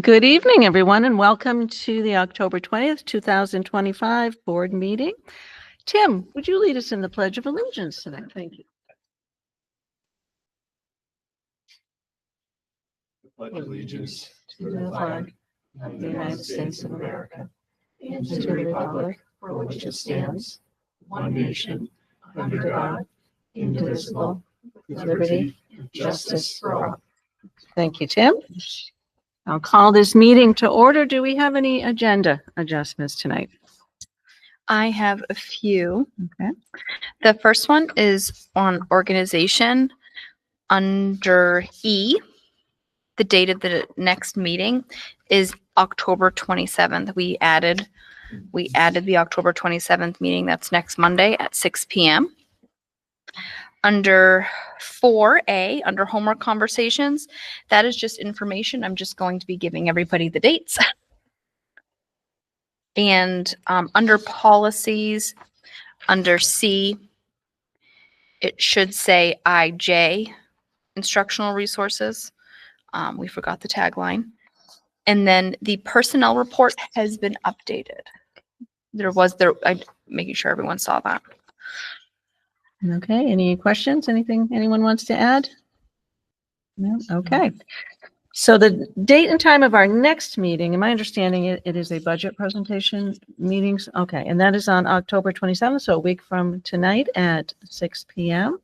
Good evening, everyone, and welcome to the October 20th, 2025 board meeting. Tim, would you lead us in the Pledge of Allegiance today? Thank you. I pledge allegiance To the flag of the United States of America and to the republic for which it stands, one nation, under God, indivisible, with liberty and justice for all. Thank you, Tim. I'll call this meeting to order. Do we have any agenda adjustments tonight? I have a few. Okay. The first one is on organization under E. The date of the next meeting is October 27th. We added the October 27th meeting. That's next Monday at 6 p.m. Under 4A, under homework conversations, that is just information. I'm just going to be giving everybody the dates. And under policies, under C, it should say IJ, instructional resources. We forgot the tagline. And then the personnel report has been updated. I'm making sure everyone saw that. Okay, any questions? Anything anyone wants to add? No? Okay. So the date and time of our next meeting, in my understanding, it is a budget presentation meetings. Okay, and that is on October 27th, so a week from tonight at 6 p.m.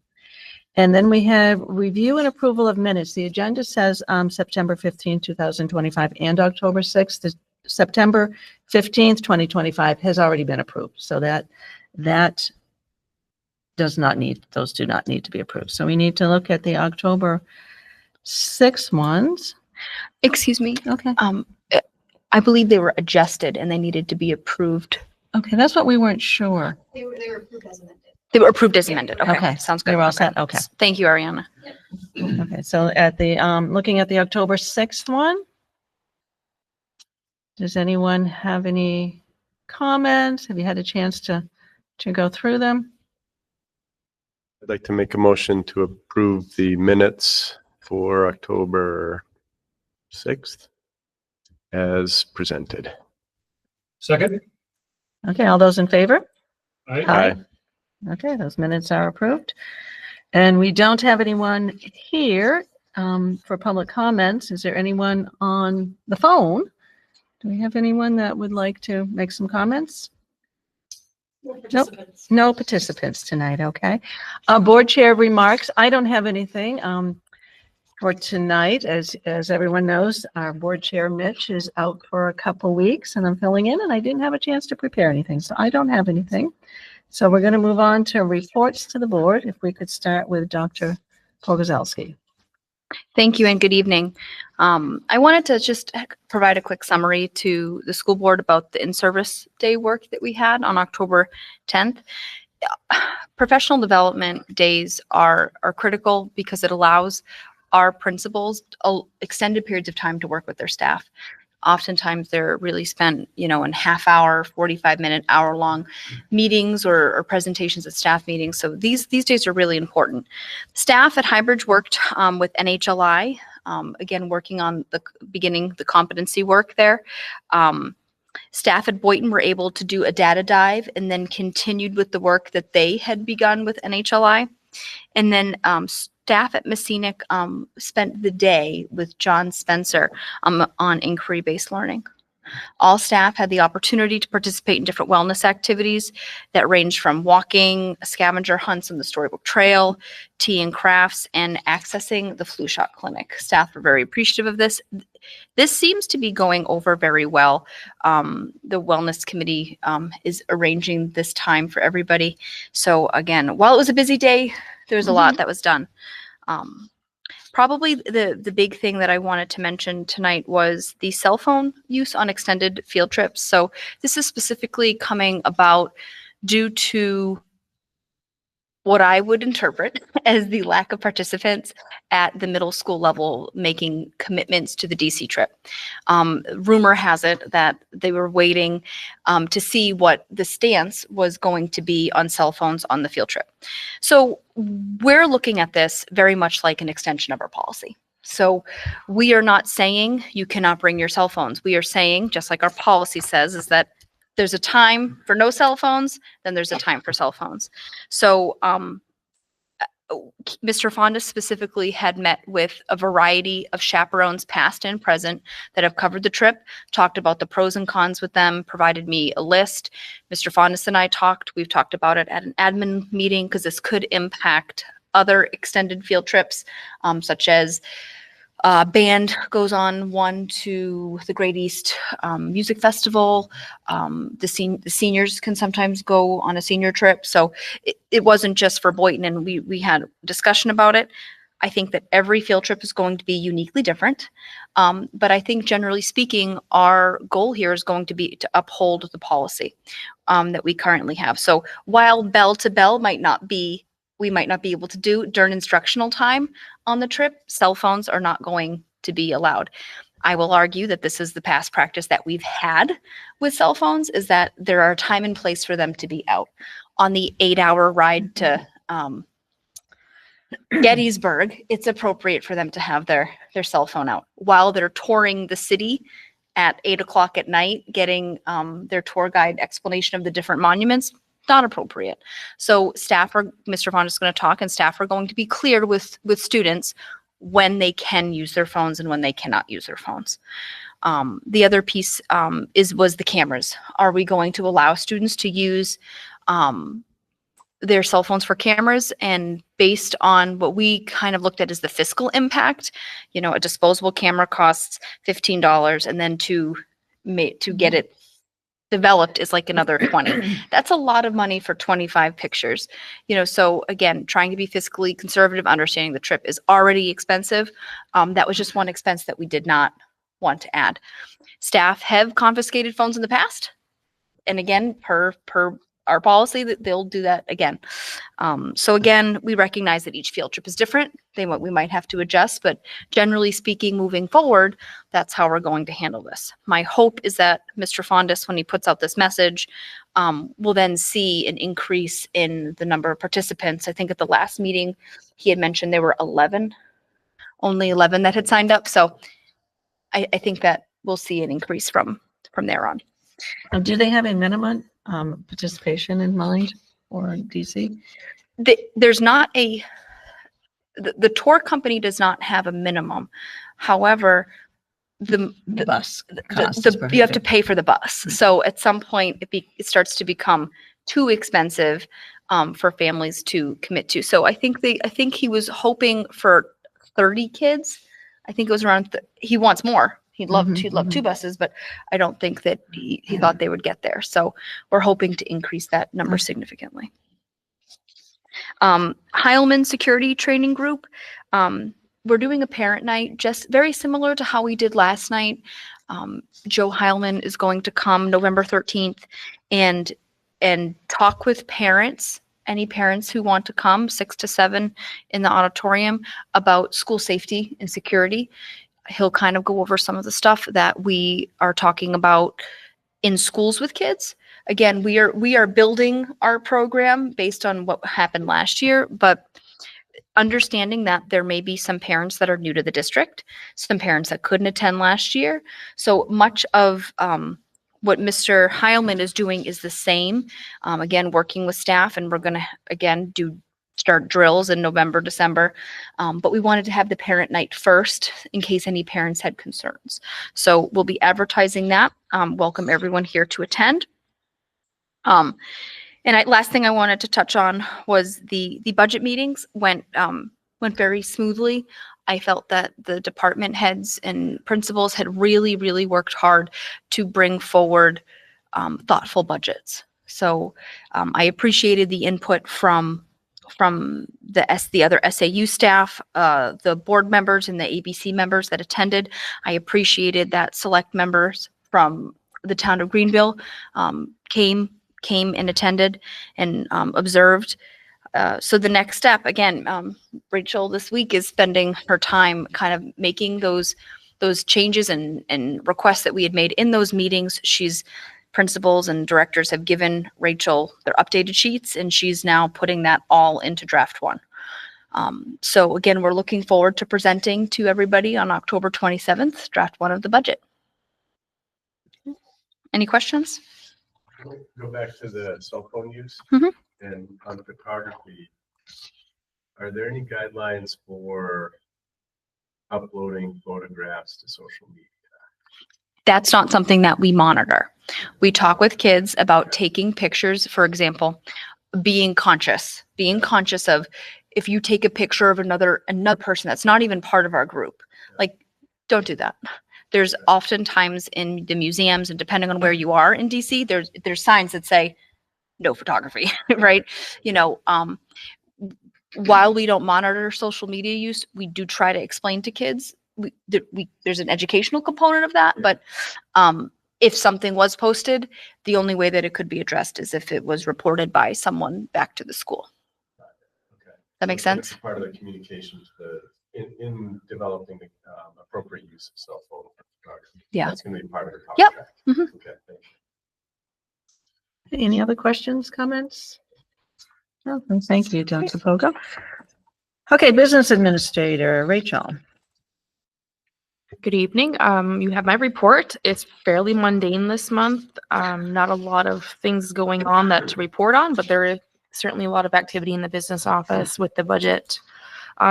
And then we have review and approval of minutes. The agenda says September 15, 2025 and October 6th. The September 15th, 2025 has already been approved. So that those do not need to be approved. So we need to look at the October 6 ones. Excuse me. Okay. I believe they were adjusted and they needed to be approved. Okay, that's what we weren't sure. They were approved as amended. They were approved as amended. Okay, Okay, sounds good. We're all set. Okay. Thank you, Ariana. Okay, so at the looking at the October 6th one, does anyone have any comments? Have you had a chance to go through them? I'd like to make a motion to approve the minutes for October 6th as presented. Second. Okay, all those in favor? Aye. Okay, those minutes are approved. And we don't have anyone here for public comments. Is there anyone on the phone? Do we have anyone that would like to make some comments? Nope. No participants tonight. Okay. Board chair remarks. I don't have anything for tonight. As everyone knows, our board chair, Mitch, is out for a couple weeks and I'm filling in and I didn't have a chance to prepare anything. So I don't have anything. So we're going to move on to reports to the board. If we could start with Dr. Pogorzelski. Thank you and good evening. I wanted to just provide a quick summary to the school board about the in-service day work that we had on October 10th. Professional development days are critical because it allows our principals extended periods of time to work with their staff. Oftentimes they're really spent, in half hour, 45-minute, hour-long meetings or presentations at staff meetings. So these days are really important. Staff at Highbridge worked with NHLI, again, working on beginning the competency work there. Staff at Boynton were able to do a data dive and then continued with the work that they had begun with NHLI. And then staff at Messinic spent the day with John Spencer on inquiry-based learning. All staff had the opportunity to participate in different wellness activities that ranged from walking, scavenger hunts on the Storybook Trail, tea and crafts, and accessing the flu shot clinic. Staff were very appreciative of this. This seems to be going over very well. The wellness committee is arranging this time for everybody. So again, while it was a busy day, there was a lot that was done. Probably the big thing that I wanted to mention tonight was the cell phone use on extended field trips. So this is specifically coming about due to what I would interpret as the lack of participants at the middle school level making commitments to the DC trip. Rumor has it that they were waiting to see what the stance was going to be on cell phones on the field trip. So we're looking at this very much like an extension of our policy. So we are not saying you cannot bring your cell phones. We are saying, just like our policy says, is that there's a time for no cell phones, then there's a time for cell phones. So Mr. Fonda specifically had met with a variety of chaperones, past and present, that have covered the trip, talked about the pros and cons with them, provided me a list. Mr. Fondas and I talked. We've talked about it at an admin meeting because this could impact other extended field trips, such as band goes on one to the Great East Music Festival. The seniors can sometimes go on a senior trip. So it wasn't just for Boynton, and we had discussion about it. I think that every field trip is going to be uniquely different. But I think generally speaking, our goal here is going to be to uphold the policy that we currently have. So while bell to bell we might not be able to do during instructional time on the trip, cell phones are not going to be allowed. I will argue that this is the past practice that we've had with cell phones, is that there are time and place for them to be out. On the 8-hour ride to Gettysburg, it's appropriate for them to have their cell phone out. While they're touring the city at 8 o'clock at night, getting their tour guide explanation of the different monuments, not appropriate. So Mr. Vaughn is going to talk, and staff are going to be cleared with students when they can use their phones and when they cannot use their phones. The other piece was the cameras. Are we going to allow students to use their cell phones for cameras? And based on what we kind of looked at as the fiscal impact, a disposable camera costs $15, and then to get it developed is like another 20. That's a lot of money for 25 pictures. So again, trying to be fiscally conservative, understanding the trip is already expensive. That was just one expense that we did not want to add. Staff have confiscated phones in the past. And again, per our policy, that they'll do that again. So again, we recognize that each field trip is different. We might have to adjust, but generally speaking, moving forward, that's how we're going to handle this. My hope is that Mr. Fondas, when he puts out this message, will then see an increase in the number of participants. I think at the last meeting, he had mentioned there were only 11 that had signed up. So I think that we'll see an increase from there on. Do they have a minimum participation in mind or DC? There's not the tour company does not have a minimum. However, the bus cost you have to pay for the bus. So at some point it starts to become too expensive for families to commit to. So I think he was hoping for 30 kids. I think it was around. He wants more. He'd love 2 buses, but I don't think that he thought they would get there. So we're hoping to increase that number significantly. Heilman Security Training Group. We're doing a parent night, just very similar to how we did last night. Joe Heilman is going to come November 13th and talk with parents, any parents who want to come, 6 to 7 in the auditorium, about school safety and security. He'll kind of go over some of the stuff that we are talking about in schools with kids. Again, we are building our program based on what happened last year, but understanding that there may be some parents that are new to the district, some parents that couldn't attend last year. So much of what Mr. Heilman is doing is the same. Again, working with staff, and we're going to, again, start drills in November, December. But we wanted to have the parent night first in case any parents had concerns. So we'll be advertising that. Welcome everyone here to attend. Last thing I wanted to touch on was the budget meetings went very smoothly. I felt that the department heads and principals had really, really worked hard to bring forward thoughtful budgets. So I appreciated the input from the other SAU staff, the board members and the ABC members that attended. I appreciated that select members from the town of Greenville came and attended and observed. So the next step, again, Rachel this week is spending her time kind of making those changes and requests that we had made in those meetings. Principals and directors have given Rachel their updated sheets, and she's now putting that all into draft 1. So again, we're looking forward to presenting to everybody on October 27th, draft 1 of the budget. Any questions? Go back to the cell phone use Mhm. and on photography. Are there any guidelines for uploading photographs to social media? That's not something that we monitor. We talk with kids about taking pictures, for example, being conscious of if you take a picture of another person that's not even part of our group, like, don't do that. There's oftentimes in the museums, and depending on where you are in DC, there's signs that say no photography, right? While we don't monitor social media use, we do try to explain to kids. There's an educational component of that, but if something was posted, the only way that it could be addressed is if it was reported by someone back to the school. Okay. That makes So it's sense? part of the communications in developing the appropriate use of cell phone photography. Yeah. That's going to be part of the Yep. contract. Mhm. Okay. Thank you. Any other questions, comments? No, then thank you, Dr. Pogo. Okay, Business Administrator, Rachel. Good evening. You have my report. It's fairly mundane this month. Not a lot of things going on to report on, but there is certainly a lot of activity in the business office with the budget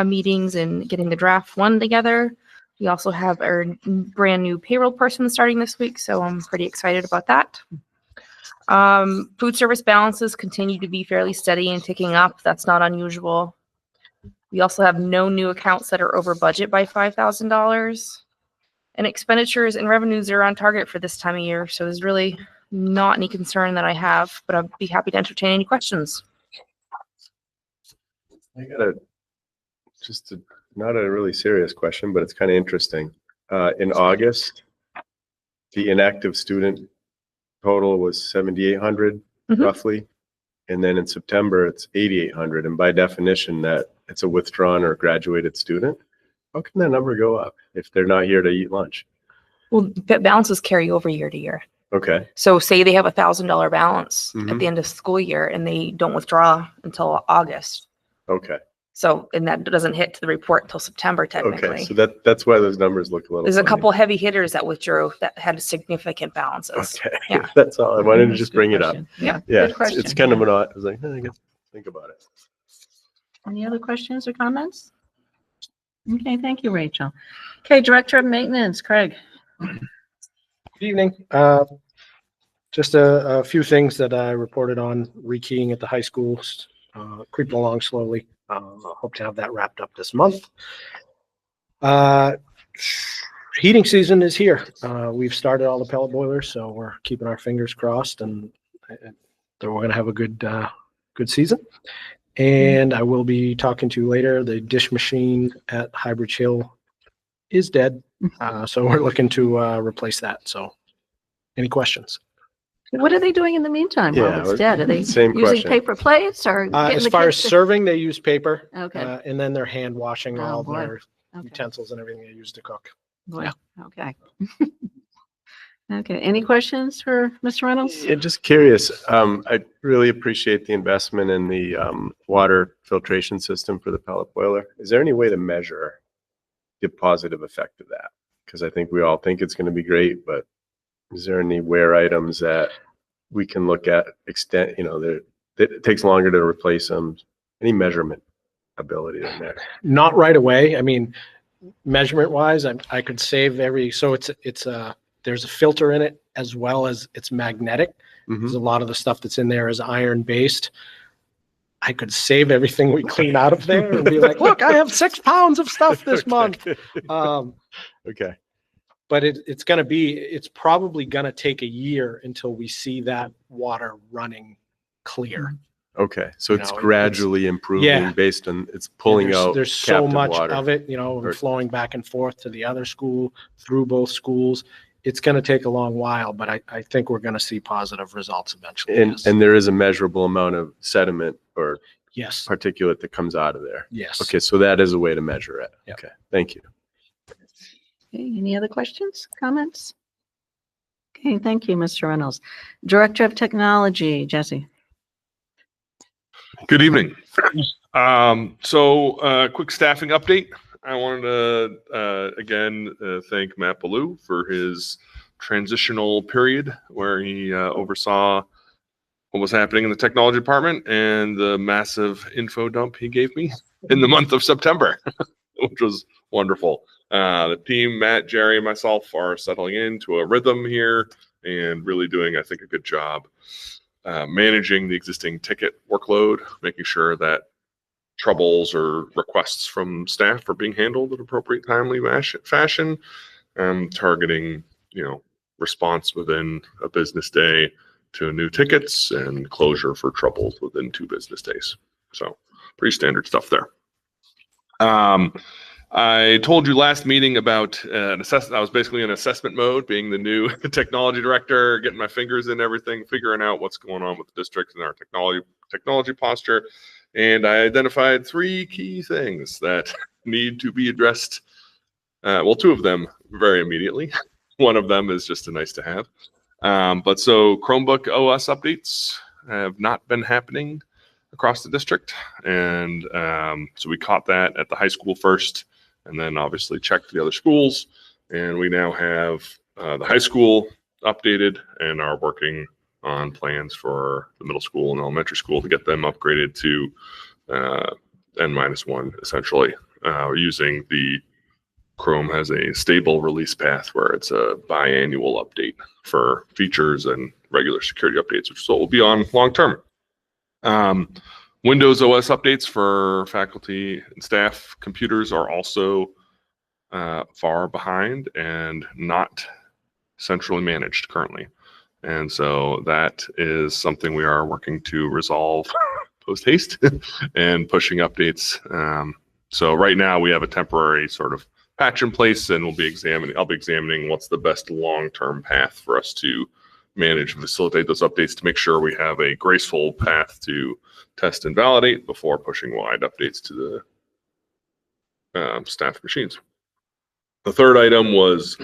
meetings and getting the draft 1 together. We also have our brand new payroll person starting this week, so I'm pretty excited about that. Food service balances continue to be fairly steady and ticking up. That's not unusual. We also have no new accounts that are over budget by $5,000. And expenditures and revenues are on target for this time of year. So there's really not any concern that I have, but I'd be happy to entertain any questions. I got not a really serious question, but it's kind of interesting. In August, the inactive student total was 7,800 Mhm. roughly. And then in September, it's 8,800. And by definition, that it's a withdrawn or graduated student. How can that number go up if they're not here to eat lunch? Well, balances carry over year to year. Okay. So say they have $1,000 balance Mhm. at the end of school year and they don't withdraw until August. Okay. So, and that doesn't hit to the report until September technically. Okay. So that's why those numbers look a little There's a funny. couple heavy hitters that withdrew that had significant balances. Okay. Yeah. That's all. I wanted to That's a just good bring it up. question. Yeah. Yeah. Good question. It's kind of I was like, I guess think about it. Any other questions or comments? Okay, thank you, Rachel. Okay, Director of Maintenance, Craig. Good evening. Just a few things that I reported on rekeying at the high schools, creeping along slowly. Hope to have that wrapped up this month. Heating season is here. We've started all the pellet boilers, so we're keeping our fingers crossed, and we're going to have a good season. And I will be talking to you later. The dish machine at Highbridge Hill is dead, so we're looking to replace that. So, any questions? What are they doing in the meantime while Yeah, it's dead? Are they same using question. paper plates or getting As the far as kids to- serving, they use paper, Okay, and then they're hand washing Oh, all boy. their okay, utensils and everything they use to cook. boy, okay. Okay, any questions for Mr. Reynolds? Yeah, just curious. I really appreciate the investment in the water filtration system for the pellet boiler. Is there any way to measure the positive effect of that? Because I think we all think it's going to be great, but is there any wear items that we can look at extent, it takes longer to replace them? Any measurement ability in there? Not right away. I mean, measurement wise, I could save there's a filter in it as well as it's magnetic. Mhm. Because a lot of the stuff that's in there is iron based. I could save everything we clean out of there and be like, look, I have 6 pounds of stuff this month. Okay. But it's probably going to take a year until we see that water running clear. Okay. So You it's know, gradually improving yeah. based on it's pulling out There's so captive much water. of it, Or- flowing back and forth to the other school, through both schools. It's going to take a long while, but I think we're going to see positive results eventually. Yes. And there is a measurable amount of sediment or Yes. particulate that comes out of there. Yes. Okay, so that is a way to measure it. Yep. Okay, thank you. Okay, any other questions, comments? Okay, thank you, Mr. Reynolds. Director of Technology, Jesse. Good evening. Quick staffing update. I wanted to again thank Matt Ballou for his transitional period where he oversaw what was happening in the technology department and the massive info dump he gave me in the month of September, which was wonderful. The team, Matt, Jerry, and myself are settling into a rhythm here and really doing, I think, a good job managing the existing ticket workload, making sure that troubles or requests from staff are being handled in appropriate, timely fashion, targeting, response within a business day to new tickets and closure for troubles within 2 business days. So pretty standard stuff there. I told you last meeting about an assessment. I was basically in assessment mode, being the new technology director, getting my fingers in everything, figuring out what's going on with the district and our technology posture. And I identified 3 key things that need to be addressed. 2 of them very immediately. One of them is just a nice to have. So Chromebook OS updates have not been happening across the district. And so we caught that at the high school first, and then obviously checked the other schools. And we now have the high school updated and are working on plans for the middle school and elementary school to get them upgraded to N-1, essentially, using the Chrome has a stable release path where it's a biannual update for features and regular security updates, which will be on long term. Windows OS updates for faculty and staff computers are also far behind and not centrally managed currently. And so that is something we are working to resolve post haste and pushing updates. So right now we have a temporary sort of patch in place, and I'll be examining what's the best long-term path for us to manage and facilitate those updates to make sure we have a graceful path to test and validate before pushing wide updates to the staff machines. The third item was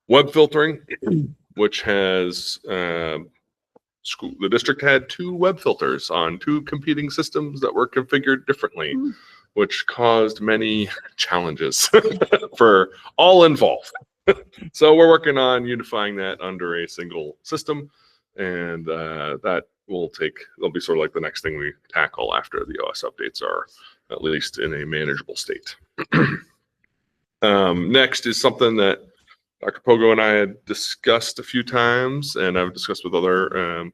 web filtering, which has the district had 2 web filters on 2 competing systems that were configured differently, which caused many challenges for all involved. So we're working on unifying that under a single system, and that'll be sort of like the next thing we tackle after the OS updates are at least in a manageable state. Next is something that Dr. Pogo and I had discussed a few times, and I've discussed with other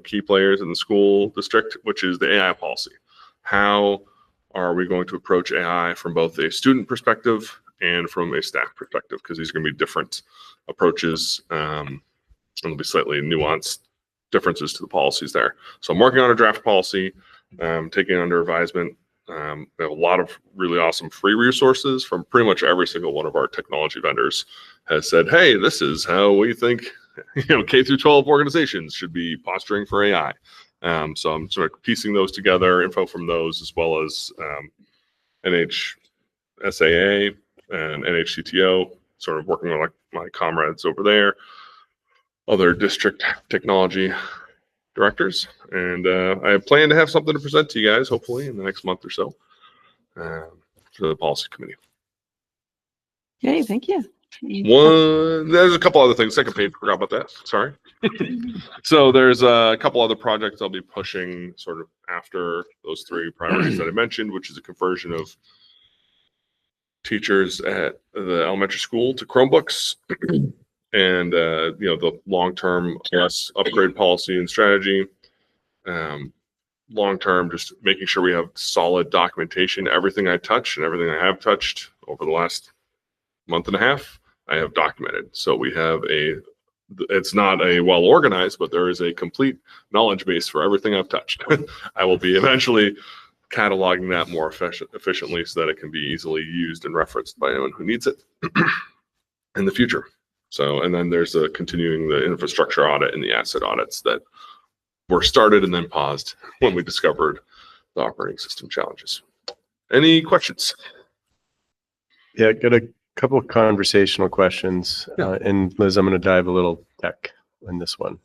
key players in the school district, which is the AI policy. How are we going to approach AI from both a student perspective and from a staff perspective? Because these are going to be different approaches, and there'll be slightly nuanced differences to the policies there. So I'm working on a draft policy, taking it under advisement. We have a lot of really awesome free resources from pretty much every single one of our technology vendors has said, hey, this is how we think K through 12 organizations should be posturing for AI. So I'm sort of piecing those together, info from those, as well as NHSAA and NHCTO, sort of working with my comrades over there, other district technology directors. And I plan to have something to present to you guys, hopefully in the next month or so, for the policy committee. Okay, thank you. There's a couple other things. Second page, forgot about that. Sorry. So there's a couple other projects I'll be pushing sort of after those 3 priorities that I mentioned, which is a conversion of teachers at the elementary school to Chromebooks, and the long-term OS upgrade policy and strategy. Long-term, just making sure we have solid documentation. Everything I touch and everything I have touched over the last month and a half, I have documented. So we have it's not a well-organized, but there is a complete knowledge base for everything I've touched. I will be eventually cataloging that more efficiently so that it can be easily used and referenced by anyone who needs it in the future. So, and then there's continuing the infrastructure audit and the asset audits that were started and then paused when we discovered the operating system challenges. Any questions? Yeah, got a couple of conversational questions. Yeah. And Liz, I'm going to dive a little tech in this one.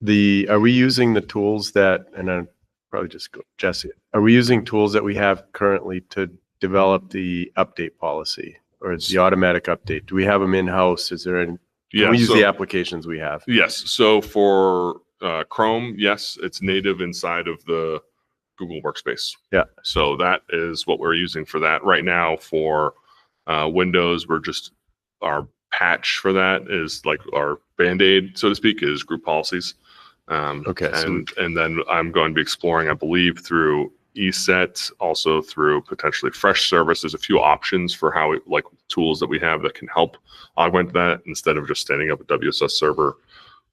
Are we using the tools that, and I'll probably just go, Jesse, are we using tools that we have currently to develop the update policy or the automatic update? Do we have them in-house? Is there any, can we use the applications we have? Yes. So for Chrome, yes, it's native inside of the Google Workspace. Yeah. So that is what we're using for that right now. For Windows, we're just, our patch for that is like our Band-Aid, so to speak, is group policies. Okay. And then I'm going to be exploring, I believe, through ESET, also through potentially Fresh Service. There's a few options for how like tools that we have that can help augment that instead of just standing up a WSS server,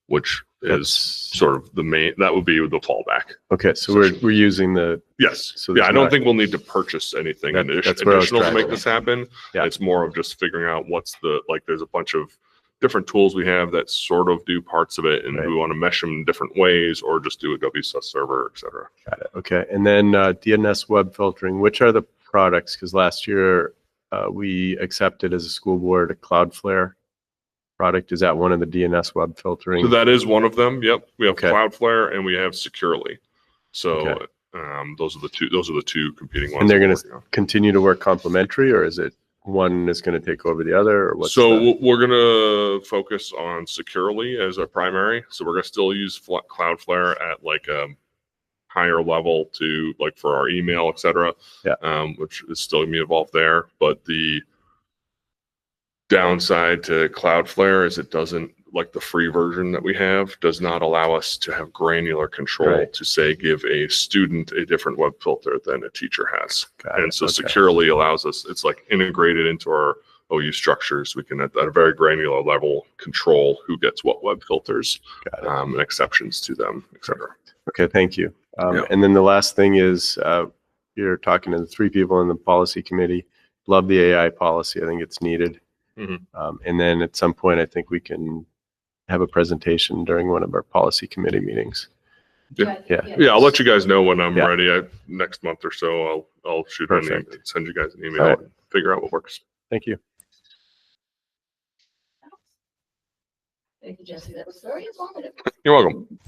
which is sort of the main, that would be the fallback. Okay. So we're using the, yes. So yeah, I don't think we'll need to purchase anything additional to make this happen. Yeah. It's more of just figuring out what's the, like, there's a bunch of different tools we have that sort of do parts of it, and we want to mesh them in different ways or just do a WSS server, et cetera. Got it. Okay. And then DNS web filtering, which are the products? Because last year we accepted as a school board a Cloudflare product. Is that one of the DNS web filtering? So that is one of them. Yep. We have Okay. Cloudflare and we have Securely. So Okay. those are the two competing ones. And they're we're going working on. to continue to work complementary, or is it one is going to take over the other, or what's So we're going to focus on Securely as our primary. So we're going to still use Cloudflare at like a higher level to like for our email, et cetera, which is still going to be involved there. But the downside to Cloudflare is it doesn't, like the free version that we have, does not allow us to have granular control to say give a student a different web filter than a teacher has. And so Securely allows us, it's like integrated into our OU structures. We can at a very granular level control who gets what web filters and exceptions to them, et cetera. Okay, thank you. And then the last thing is you're talking to the three people in the policy committee. Love the AI policy. I think it's needed. And then at some point, I think we can have a presentation during one of our policy committee meetings. Yeah, I'll let you guys know when I'm ready. Next month or so, I'll shoot send you guys an email and figure out what works. Thank you. Thank you, Jesse. That was very informative. You're welcome.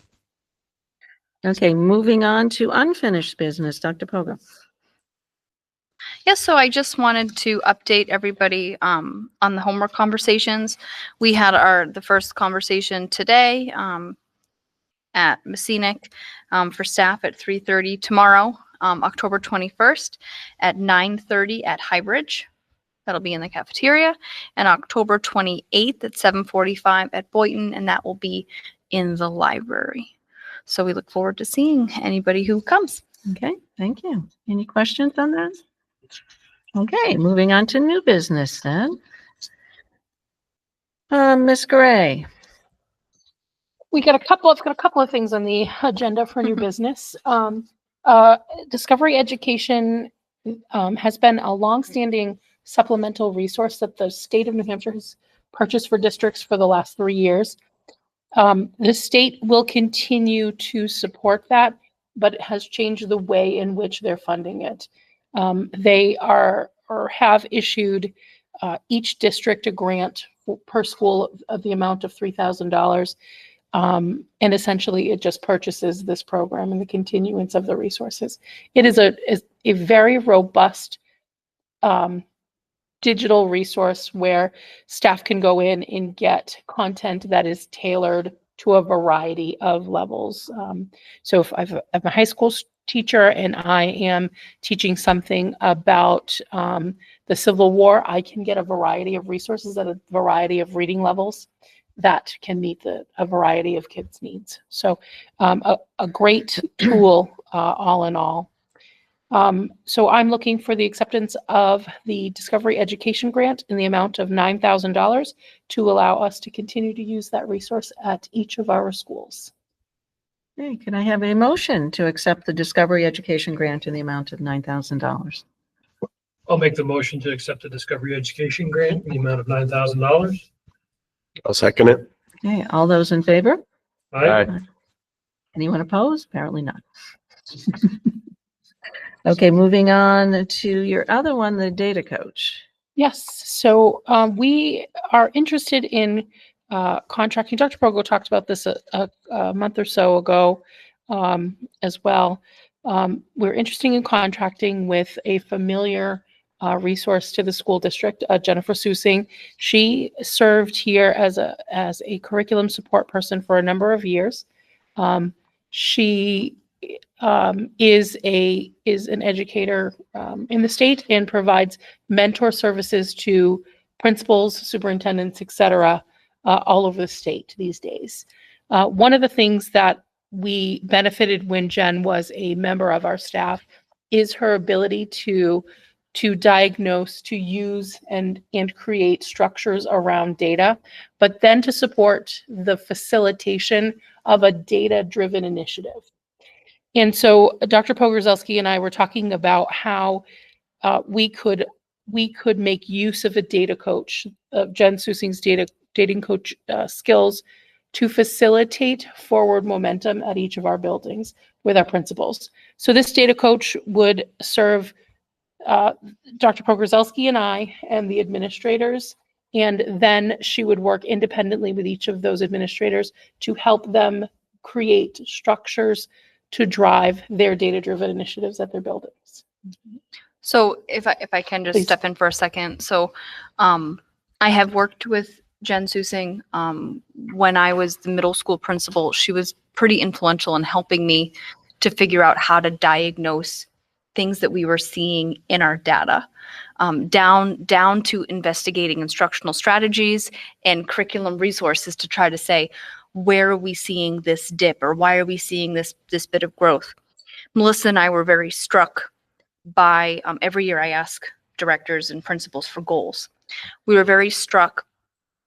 Okay, moving on to unfinished business. Dr. Pogo. Yes, so I just wanted to update everybody on the homework conversations. We had the first conversation today at Messinic for staff at 3:30. Tomorrow, October 21st at 9:30 at Highbridge. That'll be in the cafeteria. And October 28th at 7:45 at Boynton, and that will be in the library. So we look forward to seeing anybody who comes. Okay, thank you. Any questions on that? Okay, moving on to new business then. Ms. Gray. I've got a couple of things on the agenda for new business. Discovery Education has been a longstanding supplemental resource that the state of New Hampshire has purchased for districts for the last 3 years. The state will continue to support that, but it has changed the way in which they're funding it. They have issued each district a grant per school of the amount of $3,000. And essentially it just purchases this program and the continuance of the resources. It is a very robust digital resource where staff can go in and get content that is tailored to a variety of levels. So if I'm a high school teacher and I am teaching something about the Civil War, I can get a variety of resources at a variety of reading levels that can meet a variety of kids' needs. So a great tool all in all. So I'm looking for the acceptance of the Discovery Education Grant in the amount of $9,000 to allow us to continue to use that resource at each of our schools. Okay, can I have a motion to accept the Discovery Education Grant in the amount of $9,000? I'll make the motion to accept the Discovery Education Grant in the amount of $9,000. I'll second it. Okay, all those in favor? Aye. Anyone opposed? Apparently not. Okay, moving on to your other one, the data coach. Yes, so we are interested in contracting. Dr. Pogo talked about this a month or so ago as well. We're interested in contracting with a familiar resource to the school district, Jennifer Susing. She served here as a curriculum support person for a number of years. She is an educator in the state and provides mentor services to principals, superintendents, et cetera, all over the state these days. One of the things that we benefited when Jen was a member of our staff is her ability to diagnose, to use and create structures around data, but then to support the facilitation of a data-driven initiative. And so Dr. Pogorzelski and I were talking about how we could make use of a data coach, of Jen Susing's dating coach skills to facilitate forward momentum at each of our buildings with our principals. So this data coach would serve Dr. Pogorzelski and I and the administrators, and then she would work independently with each of those administrators to help them create structures to drive their data-driven initiatives at their buildings. So if I can just Please. step in for a second. So I have worked with Jen Susing when I was the middle school principal. She was pretty influential in helping me to figure out how to diagnose things that we were seeing in our data, down to investigating instructional strategies and curriculum resources to try to say, where are we seeing this dip, or why are we seeing this bit of growth? Melissa and I were very struck by, every year I ask directors and principals for goals. We were very struck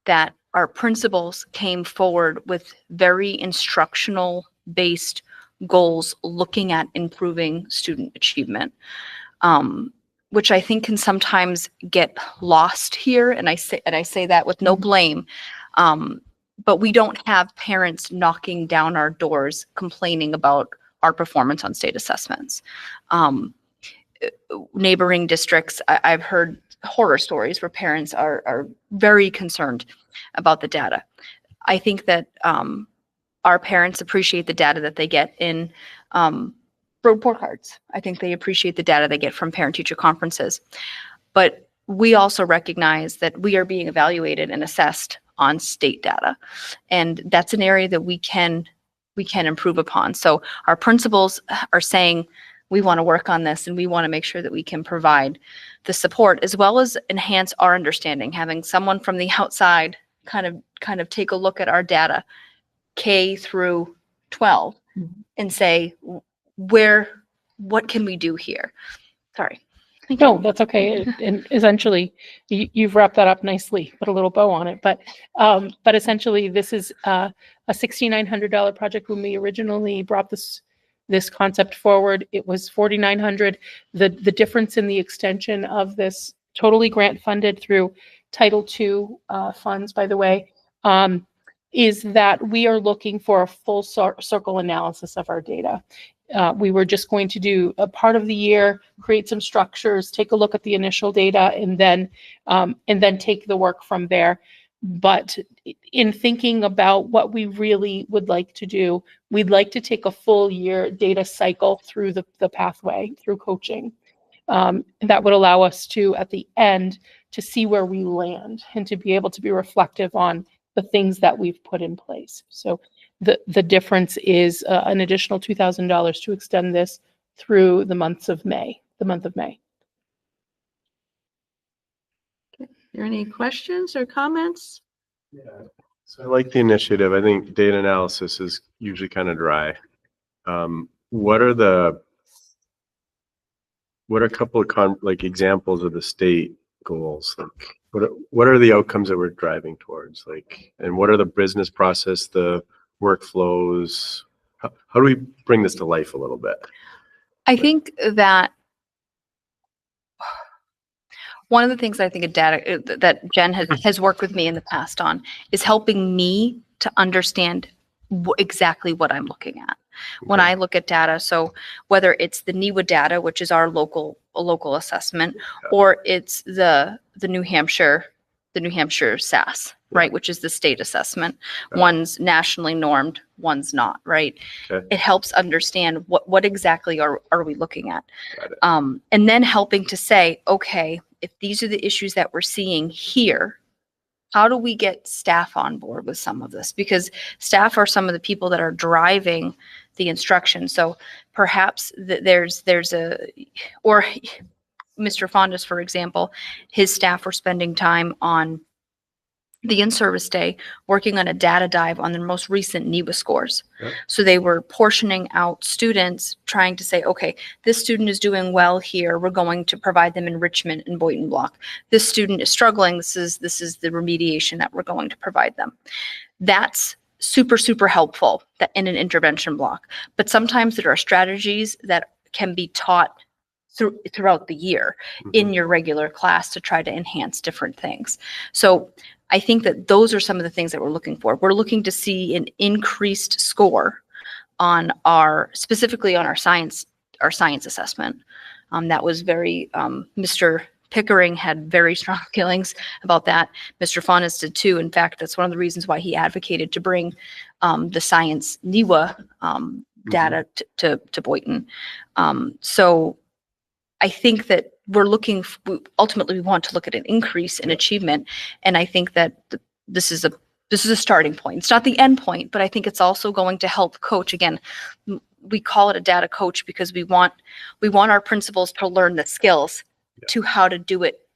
that our principals came forward with very instructional based goals looking at improving student achievement, which I think can sometimes get lost here. And I say that with no blame. But we don't have parents knocking down our doors complaining about our performance on state assessments. Neighboring districts, I've heard horror stories where parents are very concerned about the data. I think that our parents appreciate the data that they get in report cards. I think they appreciate the data they get from parent-teacher conferences. But we also recognize that we are being evaluated and assessed on state data. And that's an area that we can improve upon. So our principals are saying, we want to work on this and we want to make sure that we can provide the support as well as enhance our understanding, having someone from the outside kind of take a look at our data, K through 12, and say, what can we do here? Sorry. No, that's okay. And essentially, you've wrapped that up nicely, put a little bow on it. But essentially, this is a $6,900 project. When we originally brought this concept forward, it was $4,900. The difference in the extension of this, totally grant funded through Title II funds, by the way, is that we are looking for a full circle analysis of our data. We were just going to do a part of the year, create some structures, take a look at the initial data, and then take the work from there. But in thinking about what we really would like to do, we'd like to take a full year data cycle through the pathway, through coaching. That would allow us to, at the end, to see where we land and to be able to be reflective on the things that we've put in place. So the difference is an additional $2,000 to extend this through the month of May. Are there any questions or comments? Yeah. So I like the initiative. I think data analysis is usually kind of dry. What are a couple of examples of the state goals? Like what are the outcomes that we're driving towards? Like, and what are the business process, the workflows? How do we bring this to life a little bit? I think that one of the things I think of data that Jen has worked with me in the past on is helping me to understand exactly what I'm looking at when I look at data. So whether it's the NEWA data, which is our local assessment, or it's the New Hampshire the New Hampshire SAS, right, which is the state assessment. Right. One's nationally normed, one's not, right? Okay. It helps understand what exactly are we looking at. Got it. And then helping to say, okay, if these are the issues that we're seeing here, how do we get staff on board with some of this? Because staff are some of the people that are driving the instruction. So perhaps there's or Mr. Fondas, for example, his staff were spending time on the in-service day working on a data dive on the most recent NEWA scores. Yep. So they were portioning out students, trying to say, okay, this student is doing well here. We're going to provide them enrichment in Boynton Block. This student is struggling. This is the remediation that we're going to provide them. That's super, super helpful that in an intervention block. But sometimes there are strategies that can be taught throughout the year in your regular class to try to enhance different things. So I think that those are some of the things that we're looking for. We're looking to see an increased score on specifically on our science assessment. That was very, Mr. Pickering had very strong feelings about that. Mr. Fondas did too. In fact, that's one of the reasons why he advocated to bring the science NEWA data to Boynton. So I think that ultimately we want to look at an increase in achievement. And I think that this is a starting point. It's not the end point, but I think it's also going to help coach. Again, we call it a data coach because we want our principals to learn the skills to how to do it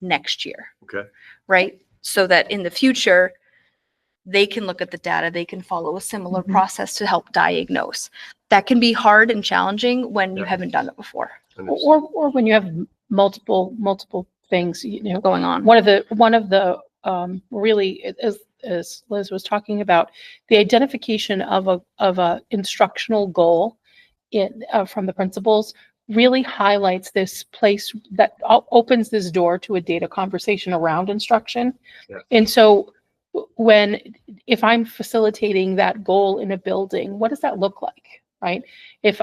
next year. Okay. Right? So that in the future, they can look at the data, they can follow a similar process to help diagnose. That can be hard and challenging when you haven't done it before. Or when you have multiple things, Going on. One of the really, as Liz was talking about, the identification of a instructional goal from the principals really highlights this place that opens this door to a data conversation around instruction. Yeah. And so if I'm facilitating that goal in a building, what does that look like, right? Here's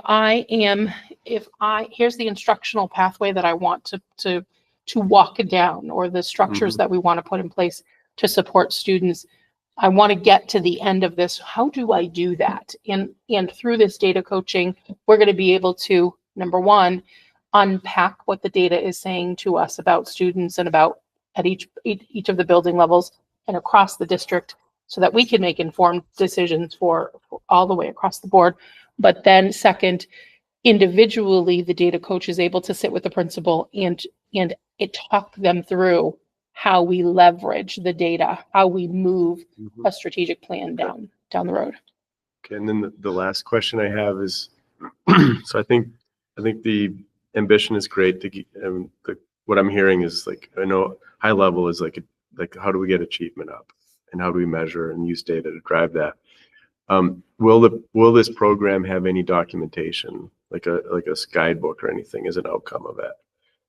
the instructional pathway that I want to walk down, or the structures that we want to put in place to support students. I want to get to the end of this. How do I do that? And through this data coaching, we're going to be able to, number one, unpack what the data is saying to us about students and about at each of the building levels and across the district, so that we can make informed decisions for all the way across the board. But then second, individually, the data coach is able to sit with the principal and talk them through how we leverage the data, how we move a strategic plan down the road. Okay, and then the last question I have is, so I think the ambition is great. What I'm hearing is, like, I know high level is like how do we get achievement up, and how do we measure and use data to drive that? Will this program have any documentation, like a guidebook or anything as an outcome of it,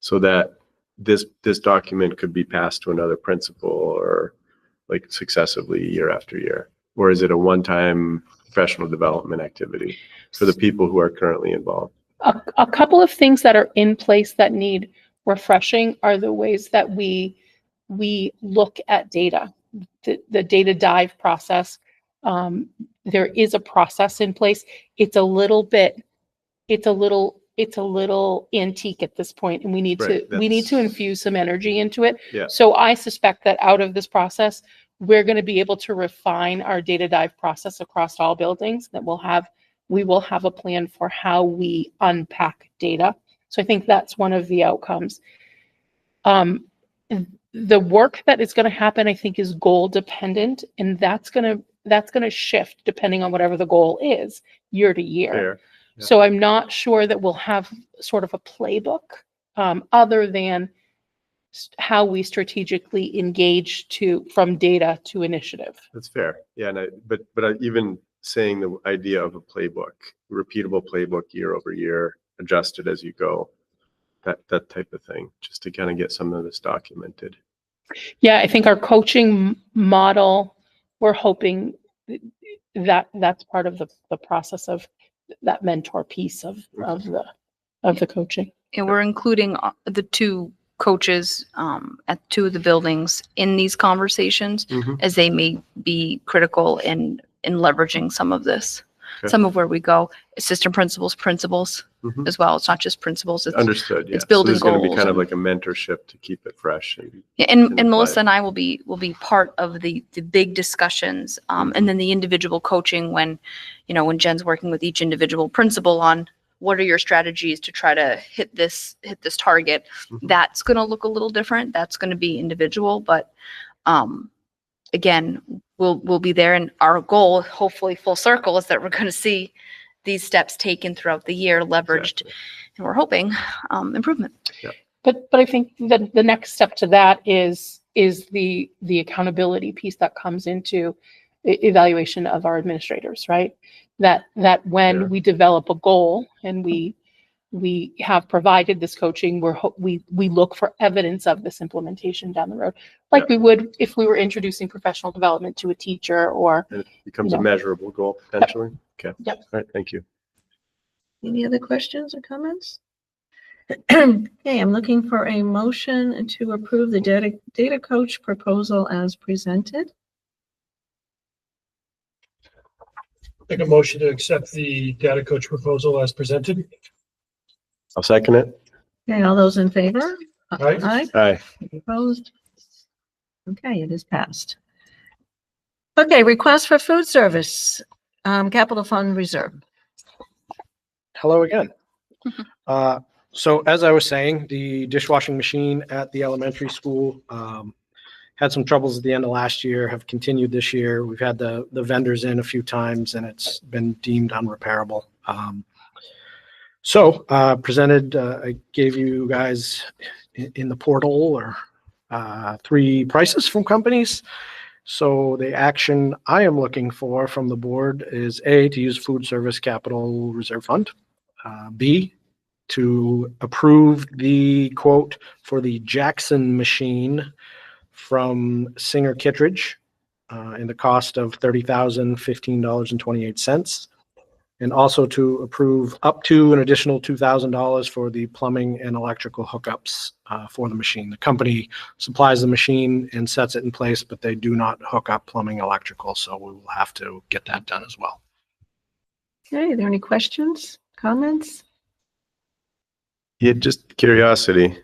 so that this document could be passed to another principal or like successively year after year? Or is it a one-time professional development activity for the people who are currently involved? A couple of things that are in place that need refreshing are the ways that we look at data, the data dive process. There is a process in place. It's a little antique at this point, and we need to infuse some energy into it. Yeah. So I suspect that out of this process, we're going to be able to refine our data dive process across all buildings. That we will have a plan for how we unpack data. So I think that's one of the outcomes. The work that is going to happen, I think, is goal dependent, and that's going to shift depending on whatever the goal is year to year. Fair. Yeah. So I'm not sure that we'll have sort of a playbook other than how we strategically engage from data to initiative. That's fair. Yeah, but even saying the idea of a playbook, repeatable playbook year over year, adjusted as you go, that type of thing, just to kind of get some of this documented. Yeah, I think our coaching model, we're hoping that that's part of the process of that mentor piece of the coaching. And we're including the two coaches at two of the buildings in these conversations, Mhm. as they may be critical in leveraging some of this, Okay. some of where we go. Assistant principals Mhm. as well. It's not just principals. It's Understood, yeah. it's So building there's gonna be goals kind of and- like a mentorship to keep it fresh and Yeah, and and apply Melissa it. and I will be part of the big discussions, and then the individual coaching when, when Jen's working with each individual principal on what are your strategies to try to hit this target. Mhm. That's going to look a little different. That's going to be individual, but again, we'll be there, and our goal, hopefully full circle, is that we're going to see these steps taken throughout the year, leveraged, Exactly. and we're hoping improvement. But I think that the next step to that is the accountability piece that comes into evaluation of our administrators, right? That when Yeah. we develop a goal and we have provided this coaching, we look for evidence of this implementation down the road, like we would if we were introducing professional development to a teacher or And it becomes a know. measurable goal potentially? Okay. Yep. All right, thank you. Any other questions or comments? Okay, I'm looking for a motion to approve the data coach proposal as presented. Make a motion to accept the data coach proposal as presented. I'll second it. Okay, all those in favor? Aye. Aye. Aye. Any opposed? Okay, it is passed. Okay, request for food service, capital fund reserve. Hello again. So as I was saying, the dishwashing machine at the elementary school had some troubles at the end of last year, have continued this year. We've had the vendors in a few times and it's been deemed unrepairable. Presented, I gave you guys in the portal or 3 prices from companies. So the action I am looking for from the board is A, to use food service capital reserve fund. B, to approve the quote for the Jackson machine from Singer Kittredge in the cost of $30,015.28. And also to approve up to an additional $2,000 for the plumbing and electrical hookups for the machine. The company supplies the machine and sets it in place, but they do not hook up plumbing electrical, so we will have to get that done as well. Okay, are there any questions, comments? Yeah, just curiosity.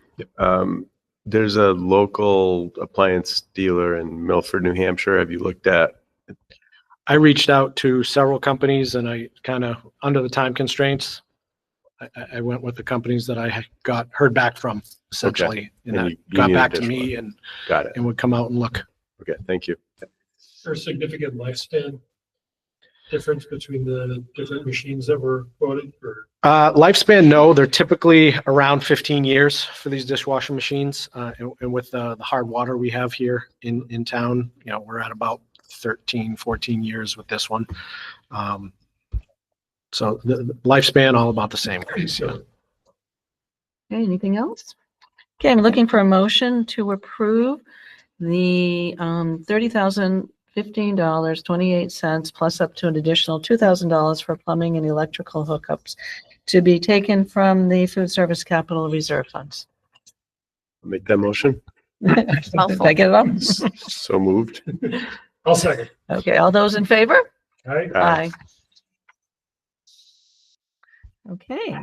There's a local appliance dealer in Milford, New Hampshire. Have you looked at? I reached out to several companies and I kind of, under the time constraints, I went with the companies that I had heard back from essentially. And And that you got need a back to dishwasher. me and Got it. would come out and look. Okay, thank you. Or significant lifespan difference between the different machines that were quoted or? Lifespan, no, they're typically around 15 years for these dishwashing machines. And with the hard water we have here in town, we're at about 13, 14 years with this one. So the lifespan, all about the same. So Okay, anything else? Okay, I'm looking for a motion to approve the $30,015.28 plus up to an additional $2,000 for plumbing and electrical hookups to be taken from the food service capital reserve funds. I'll make that motion. Did I get it up? So moved. I'll second. Okay, all those in favor? All right. Aye. Okay.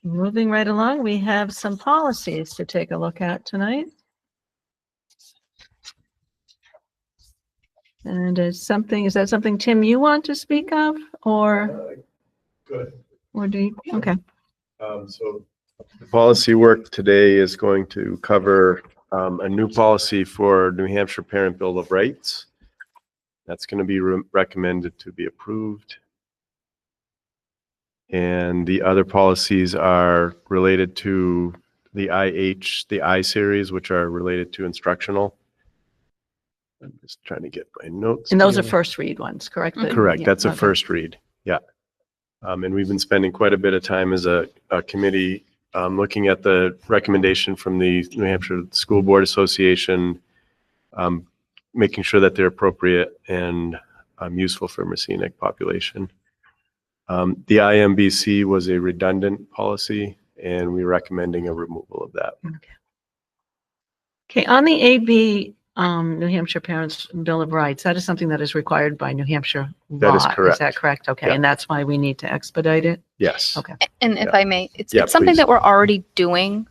Moving right along, we have some policies to take a look at tonight. And is that something, Tim, you want to speak of or, Good. or do you? Okay. So the policy work today is going to cover a new policy for New Hampshire Parent Bill of Rights. That's going to be recommended to be approved. And the other policies are related to the the I series, which are related to instructional. I'm just trying to get my notes. And those are together. first read ones, correct? Correct. Yeah, That's a okay. first read. Yeah. And we've been spending quite a bit of time as a committee looking at the recommendation from the New Hampshire School Board Association, making sure that they're appropriate and useful for Messinic population. The IMBC was a redundant policy and we're recommending a removal of that. Okay, on the AB, New Hampshire Parents Bill of Rights, that is something that is required by New Hampshire law. That is Is correct. that correct? Okay, Yeah. and that's why we need to expedite it? Yes. Okay. And if Yeah. I may, it's Yeah, something please. that we're already doing.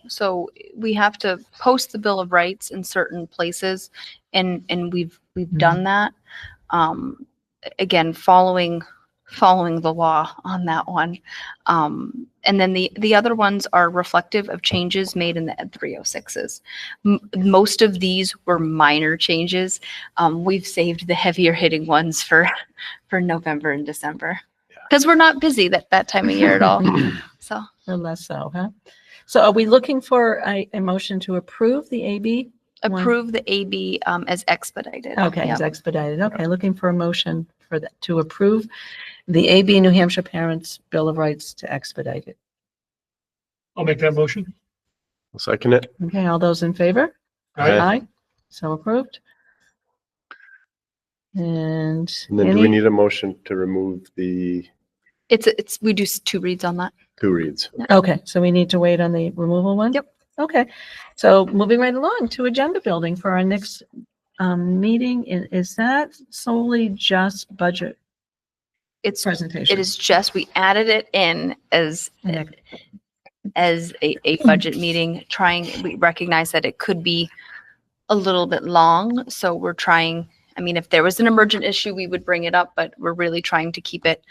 So we have to post the Bill of Rights in certain places, and we've done that. Again, following the law on that one. And then the other ones are reflective of changes made in the Ed 306s. Most of these were minor changes. We've saved the heavier hitting ones for November and December because we're not busy that time of year at all. So Or less so, huh? So are we looking for a motion to approve the AB? One. approve the AB as expedited. Okay, Yep. it's expedited. Okay, looking for a motion for that, to approve the AB New Hampshire Parents Bill of Rights to expedite it. I'll make that motion. I'll second it. Okay, all those in favor? Aye. So approved. And And then do any- we need a motion to remove the It's we do 2 reads on that. 2 reads? Okay, so we need to wait on the removal one? Yep. Okay, so moving right along to agenda building for our next meeting. Is that solely just budget It's presentation? It is just, we added it in as a budget meeting, we recognize that it could be a little bit long. So we're trying, I mean, if there was an emergent issue, we would bring it up, but we're really trying to keep it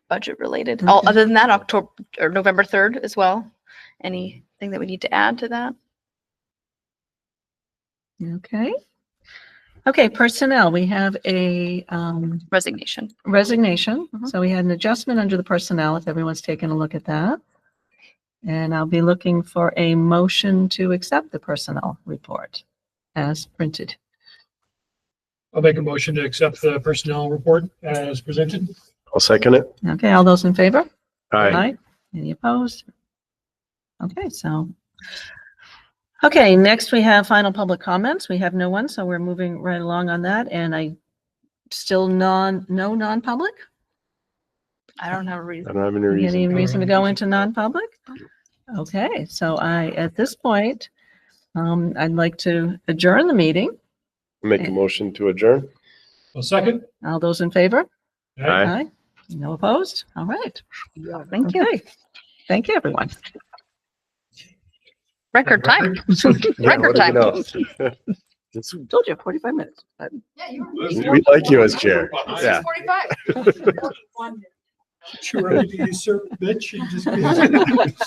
budget related. Okay. Other than that, October or November 3rd as well. Anything that we need to add to that? Okay. Okay, personnel, we have a Resignation. resignation. Mhm. So we had an adjustment under the personnel, if everyone's taken a look at that. And I'll be looking for a motion to accept the personnel report as printed. I'll make a motion to accept the personnel report as presented. I'll second it. Okay, all those in favor? Aye. Any opposed? Okay, so. Okay, next we have final public comments. We have no one, so we're moving right along on that. And I still no non-public? I don't have a I reason. don't have any reason. Any reason to go into non-public? Okay, so at this point, I'd like to adjourn the meeting. Make a motion to adjourn. A second. All those in favor? Aye. No opposed? All right. Thank you. Okay. Thank you, everyone. Record time. Yeah, Record what do you time. know? It's- Told you, 45 minutes. but- We like you as chair. Yeah. 45. Too early to usurp bitch and just.